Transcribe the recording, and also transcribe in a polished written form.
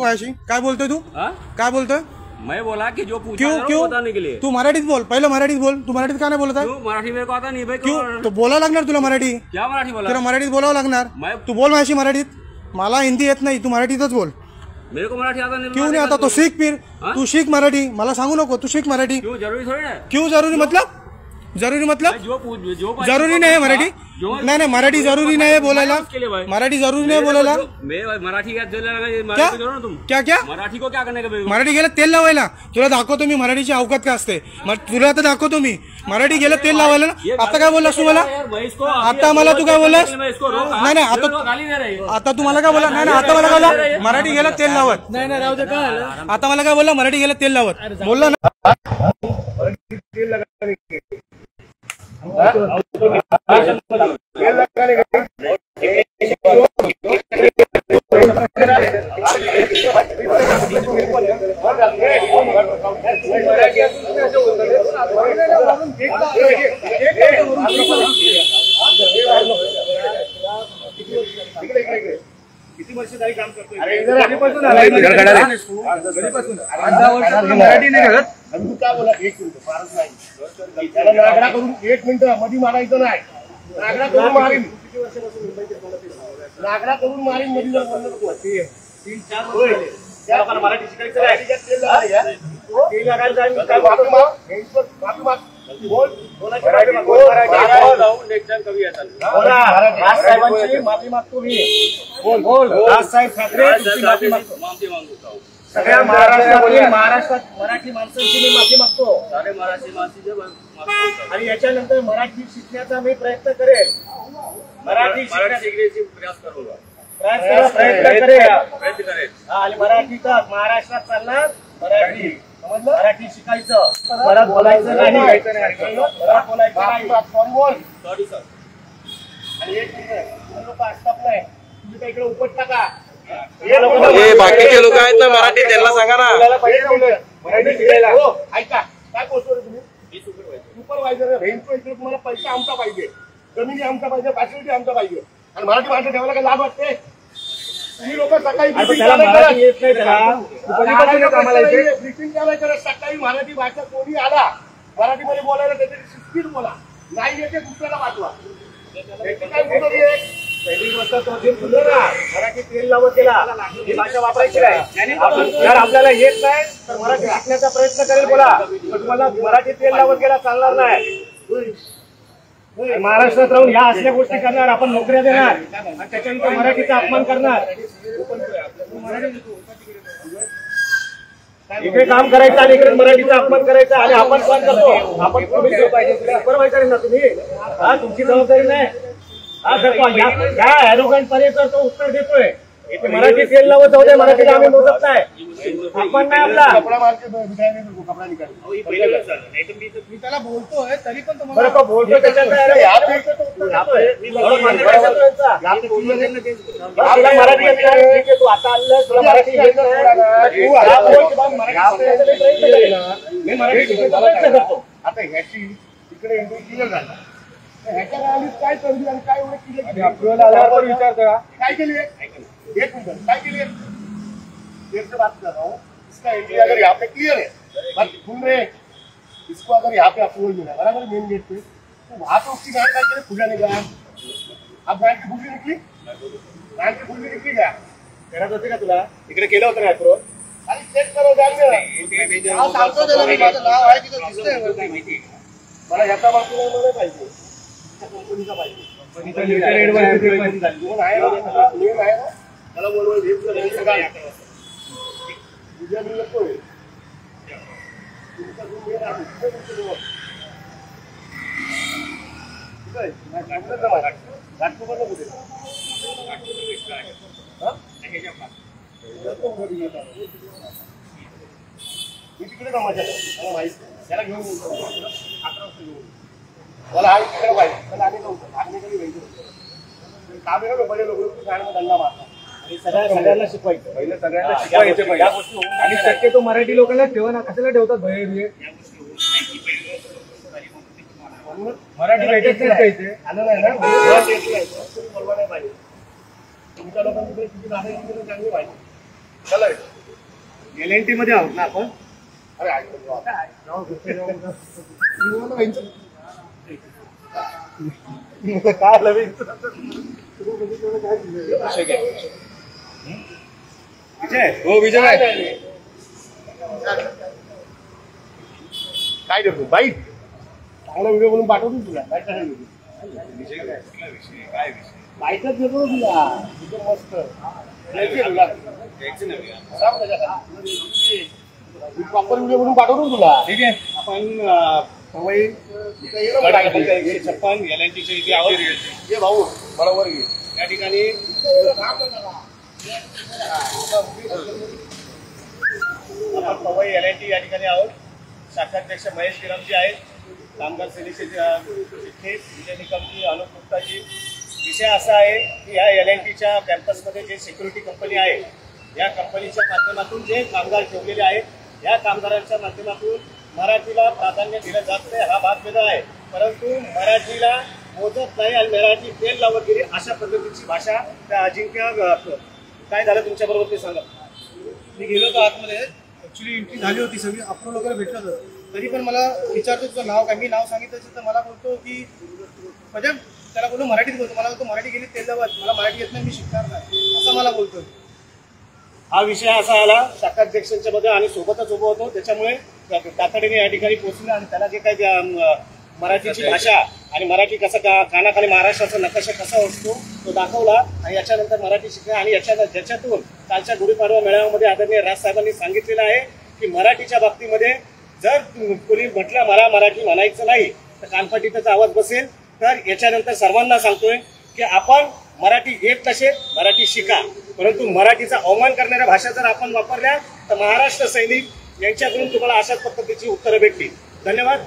माझ्याशी? काय बोलतोय तू? काय बोलतोय? मैं बोला कि जो क्यों क्यों बताने के लिए तू मराठीत बोल, पहिलं मराठीत बोल. तू मराठीत का नाही बोलत आहे? मराठी मेरे को आता नहीं भाई. क्यों? तो बोलावं लागणार तुला मराठी. क्या मराठी बोला? तुला मराठीत बोलावं लागणार. तू बोल माझ्याशी मराठीत. मला हिंदी येत नाही, तू मराठीतच बोल. मेरे को मराठी आता नहीं. क्यों नहीं आता? तो सीख फिर. तू शिक मराठी. मला सांगू नको, तू शिक मराठी. क्यों जरूरी थोड़ी है? क्यों जरूरी मतलब? जरूरी मतलब जो जरूरी नाही मराठी. नाही नाही मराठी जरूरी नाही बोलायला. मराठी जरूरी नाही बोलायला. मराठी क्या क्या मराठी को क्या करने का? मराठी गेलं तेल लावायला. तुला दाखवतो मी मराठीची अवकात का असते. तुला आता दाखवतो मी मराठी गेलं तेल लावायला ना. आता काय बोललास तू मला? आता मला तू काय बोललास? नाही नाही आता तू मला काय बोला? नाही आता मला काय बोला? मराठी गेलं तेल लावत. नाही नाही राहू दे. काय आता मला काय बोलला? मराठी गेलं तेल लावत बोलला ना. किती वर्षांनी काम करतोय? मराठी नाही करत. तू काय बोला? 1 मिनिट फारच नाही. त्याला नागडा करून 1 मिनिट मध्ये मारायचं नाही. नागडा करून मारीन. किती वर्षापासून मुंबईत बोलत? नागडा करून मारीन मध्ये जर बोललं तर 3-4 वर्ष. त्या लोकांना मराठी शिकायचं आहे. ते लागायला जाईल. काय माफी माग. बोल साहेबांची माफी मागतो मी. बोल राजसाहेब ठाकरे तुमची माफी मागतो. सगळ्या महाराष्ट्रात मराठी माणसांची मी माफी मागतो. सारे मराठी माणसांचे. आणि याच्यानंतर मराठी शिकण्याचा मी प्रयत्न करेन. मराठी शिकण्याचा प्रयत्न करेन. आणि मराठीचा महाराष्ट्रात चालणार मराठी. मराठी शिकायचं, परत बोलायचं नाही. Sorry sir. आणि एक लोक असतात नाही तुम्ही त्या इकडे उपटता का? बाकीचे लोक आहेत ना मराठी, त्यांना सांगा ना मराठी शिकायला. ऐका काय बोलतो रे तुम्ही? सुपरवायझर इकडे तुम्हाला पैसा आमचा पाहिजे, जमिनी आमचा पाहिजे, फॅसिलिटी आमचा पाहिजे. आणि मराठी माणसं ठेवायला काय लाभ वाटते? तुम्ही लोक सकाळी ब्रिफिंग सकाळी मराठी भाषा कोणी आला मराठीमध्ये बोलायला त्याची शिस्तीत बोला. नाही येते दुसऱ्याला वाचवा. मराठी तेल लावत गेला ही भाषा वापरायची नाही. जर आपल्याला येत नाही तर मराठी शिकण्याचा प्रयत्न करेल बोला. पण तुम्हाला मराठी तेल लावत गेला चालणार नाही. महाराष्ट्रात राहून ह्या असल्या गोष्टी करणार, आपण नोकऱ्या देणार आणि त्याच्यानंतर मराठीचा अपमान करणार. इकडे काम करायचं आणि इकडे मराठीचा अपमान करायचा. आणि आपण पण करतो. आपण सुपरवायझर ना तुम्ही. हा तुमची जबाबदारी नाही. हा करतो ह्या ॲरोगंट पर्यंत तो उत्तर देतोय. इथे मराठी तेल लावत जाऊ दे, मराठीला आम्ही मोजत नाही. आपण नाही आपला मी त्याला बोलतोय तरी पण तुम्हाला बोलतो त्याच्यात मराठी तू आता आलं तुला मराठी मी मराठी शिकायचा प्रयत्न करतो. आता ह्याची तिकडे क्लिअर झाला. ह्याच्या गाडीत काय करली आणि काय एवढं क्लिअर अप्रुव्हल आल्यावर विचारतो का काय केली? एक मिनिट काय केली? एक बात कर रहा हूँ. इसका एंट्री अगर यहाँ पे क्लियर है, बाकी सुन रहे इसको अगर यहाँ पे अप्रूवल मिला बराबर मेन गेट पे, तो वहाँ पे उसकी गाड़ी का खुला नहीं गया. अब गाड़ी की खुली निकली, गाड़ी की खुली निकली क्या करत होते का तुला? इकडे केलं होतं ना अप्रूवल? आणि चेक करो गाडी. सांगतो त्याला मी माझं नाव आहे तिथं दिसतंय. मला ह्याचा बाजूला पाहिजे, कंपनीचा पाहिजे. कंपनीचा लोन आहे ना त्याला बोलवून उद्या मी येतोय. तिकडे का माझ्या मला माहिती त्याला घेऊन 11 वाजता घेऊन मला हा तिकडे पाहिजे. त्याला आम्ही नव्हतं आम्ही कधी घ्यायचं काम आहे ना. बडे लोक दंगा मारतात. सगळ्यांना शिकवायचं पहिलं, सगळ्यांना शिकवायचं. आणि शक्यतो मराठी लोकांना ठेवा ना. कशाला ठेवतात भय बिये? मराठी भेटायचं आलं नाही ना. बोलवा नाही पाहिजे. तुमच्या लोकांची किती चांगली पाहिजे. चला LNT मध्ये आहोत ना आपण. अरे काय विजय हो विजय काय करतो बाईट चांगला व्हिडिओ बनवून पाठवतो तुला. बाईटच देतो तुला मस्त प्रॉपर व्हिडिओ बनवून पाठवतो तुला. ठीक आहे. आपण पवई 156 LNTच्या इथे आहोत. ये भाऊ बरोबर घे. या ठिकाणी आपण पवई LNT या ठिकाणी आहोत. शाखाध्यक्ष महेश विरामजी आहेत. कामगार सेनेचे विजय निकमजी, अनुप गुप्ताजी. विषय असा आहे की या LNTच्या कॅम्पसमध्ये जे सिक्युरिटी कंपनी आहे या कंपनीच्या माध्यमातून जे कामगार ठेवलेले आहेत या कामगारांच्या माध्यमातून मराठीला प्राधान्य दिलं जात नाही. हा भाग वेगळा आहे. परंतु मराठीला मोजत नाही आणि मराठी तेल लावत गेली अशा पद्धतीची भाषा त्या अजिंक्य. काय झालं तुमच्याबरोबर ते सांगा. मी गेलो होतो आतमध्ये. ऍक्च्युली एंट्री झाली होती, सगळी अप्रूव्ह वगैरे भेटलं होतं. तरी पण मला विचारतो तुझं नाव काय. मी नाव सांगितलं तर मला बोलतो की म्हणजे त्याला बोलतो मराठीत बोलतो. मला बोलतो मराठी गेली तेल लावत, मला मराठी येत नाही, मी शिकणार नाही असं मला बोलतो. हा विषय असा आला शाखाध्यक्षांच्या मध्ये आणि सोबतच उभं होतो. त्याच्यामुळे तातडीने या ठिकाणी पोहोचले आणि त्याला जे काही मराठीची भाषा आणि मराठी कसं कानाखाली महाराष्ट्राचा नकाशा कसा असतो तो दाखवला आणि याच्यानंतर मराठी शिकला. आणि ज्याच्यातून कालच्या गुढीपाडवा मेळाव्यामध्ये आदरणीय राजसाहेबांनी सांगितलेलं आहे की मराठीच्या बाबतीमध्ये जर कोणी म्हटलं मला मराठी म्हणायचं नाही तर कानफाटीतच आवाज बसेल. तर याच्यानंतर सर्वांना सांगतोय की आपण मराठी येत नसेल मराठी शिका, परंतु मराठीचा अवमान करणाऱ्या भाषा जर आपण वापरल्या तर महाराष्ट्र सैनिक यांच्याकडून तुम्हाला अशाच पद्धतीची उत्तरं भेटतील. धन्यवाद.